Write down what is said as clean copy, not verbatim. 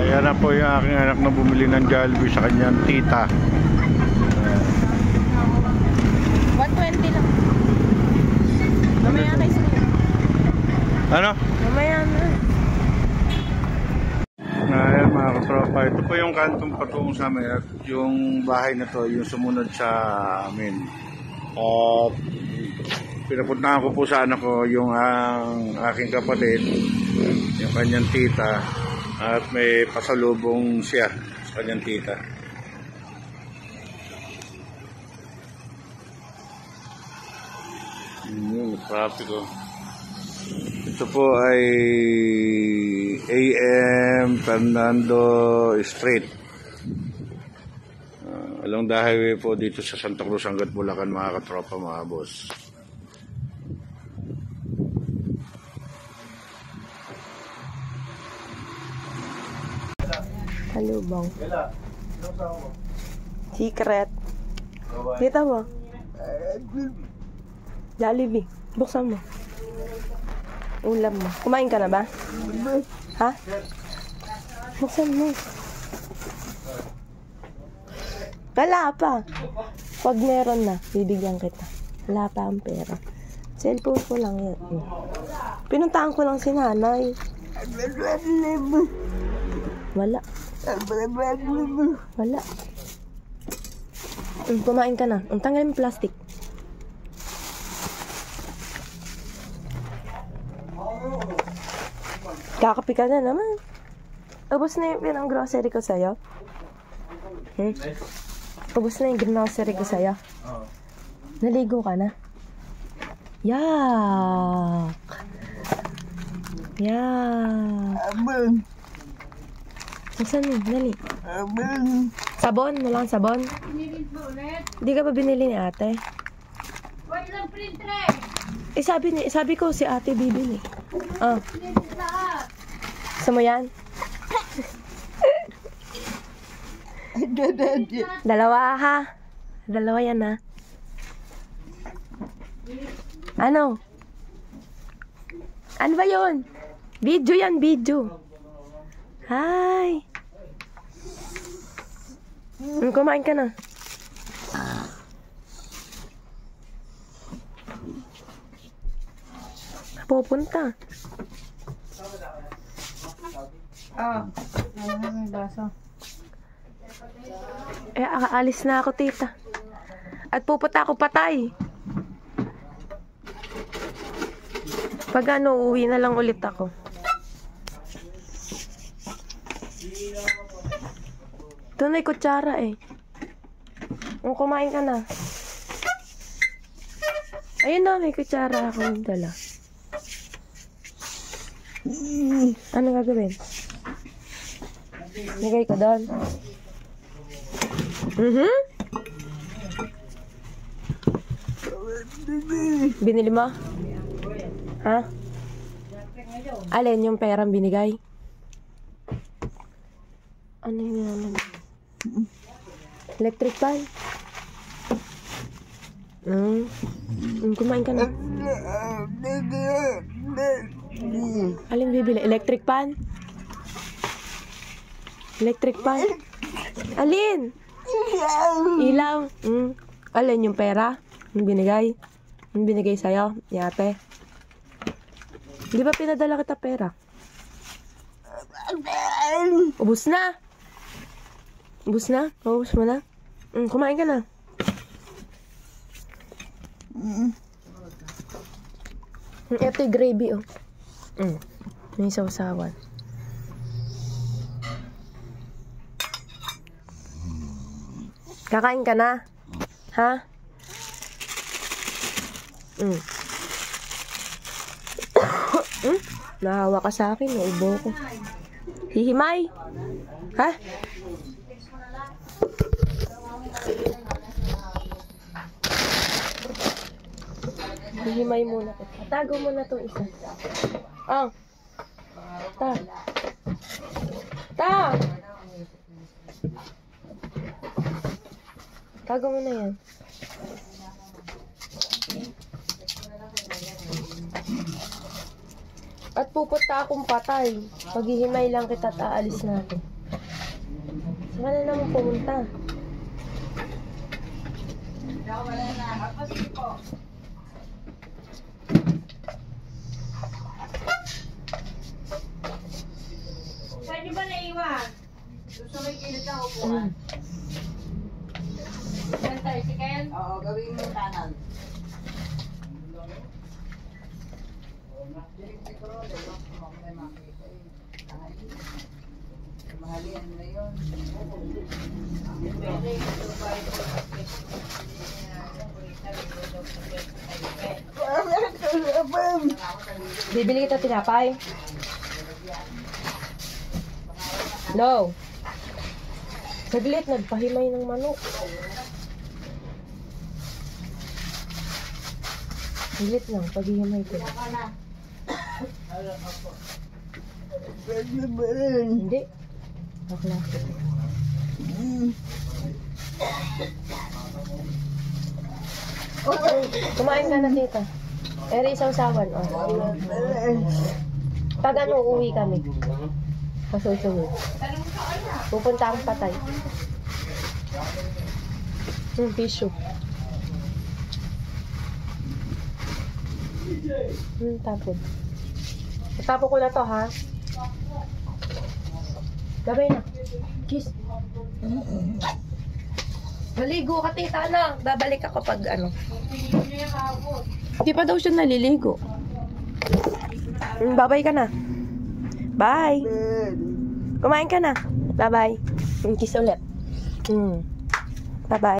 Ayan na po yung aking anak na bumili ng Jollibee sa kanyang tita. 120 lang. Mamaya na isa. Ano? Mamaya na. Ayan mga katropa, ito po yung kantong patungo sa amin at yung bahay na to, yung sumunod sa amin. At pinapuntahan ko po sa anak ko yung aking kapatid, yung kanyang tita, at may pasalubong siya sa kanyang tita. Yung traffic ko. Ito po ay AM Fernando Street. Along the highway po dito sa Santa Cruz hanggat Bulacan mga katropa, mga boss. Halubang. Secret. Kita mo? Jollibee. Buksan mo. Ulam mo. Kumain ka na ba? Ha? Buksan mo. Wala pa. Pag meron na, bibigyan kita. Wala pa ang pera. Cellphone ko lang yan. Pinuntahan ko lang si nanay. Wala. Wala. Kumain ka na. Tanggalin mo plastic. Kakapi ka na naman. Ubus na yung grocery ko sa'yo? Ubus na yung grocery ko sa'yo? Naligo ka na? Yak! Yak! Saan mo? Dali. Sabon? Walang sabon? Hindi ka ba binili ni ate? Walang printer. Sabi ko si ate bibili. Oh. Gusto mo yan? Dalawa ha? Dalawa yan ha? Ano? Ano ba yun? Video yan, video. Hi! Kumain ka na. Pupunta. May baso. Aalis na ako, tita. At pupunta ako patay. Pag uwi na lang ulit ako. Ito na yung kutsara eh. Kumain ka na. Ayun na, may kutsara akong dala. Ano gagawin? Lagay ko doon. Binili mo? Ha? Alin yung perang binigay? Ano yun? Electric fan? Kumain ka na. Alin bibili? Electric fan? Electric fan? Alin? Ilaw? Alin yung pera? Yung binigay? Yung binigay sa'yo? Ni ate? Di ba pinadala kita pera? Ubus na? Ubus na? Ubus mo na? Kumain ka na. Ito yung gravy, oh. May sausawan. Kakain ka na? Ha? Nahawa ka sa akin, naubo ko. Hihimay? Ha? Hihimay muna ko. Tago mo na itong isa. Tago mo na yan. At pupunta akong patay. Paghihimay lang kita at aalis natin. Saan na naman pumunta? Saan nyo ba naiwan? Doon sa may kilid na upuan. Saan tayo, si Ken? Oo, gawin mo kanan. Siguro, lalo, kung may makita eh. Mahalian na yun. Pwede, ito ba ito? Bibili kita tinapay. No. Saglit, nagpahimay ng manok. Saglit lang, paghihimay ko. Hindi. Bakla. Kumain ka na, tita. Eri, isang sawan. Oh. Pag ano, uuwi kami. Pasusunod. Pupunta akong patay. Tissue. Tapon. Tapon ko na to, ha? Gabay na. Kiss. Maligo ka, tita, ano? Babalik ako pag ano. Hindi pa daw siya naliligo. Babay ka na. Bye. Kumain ka na. Bye-bye. Kiss ulit. Bye-bye.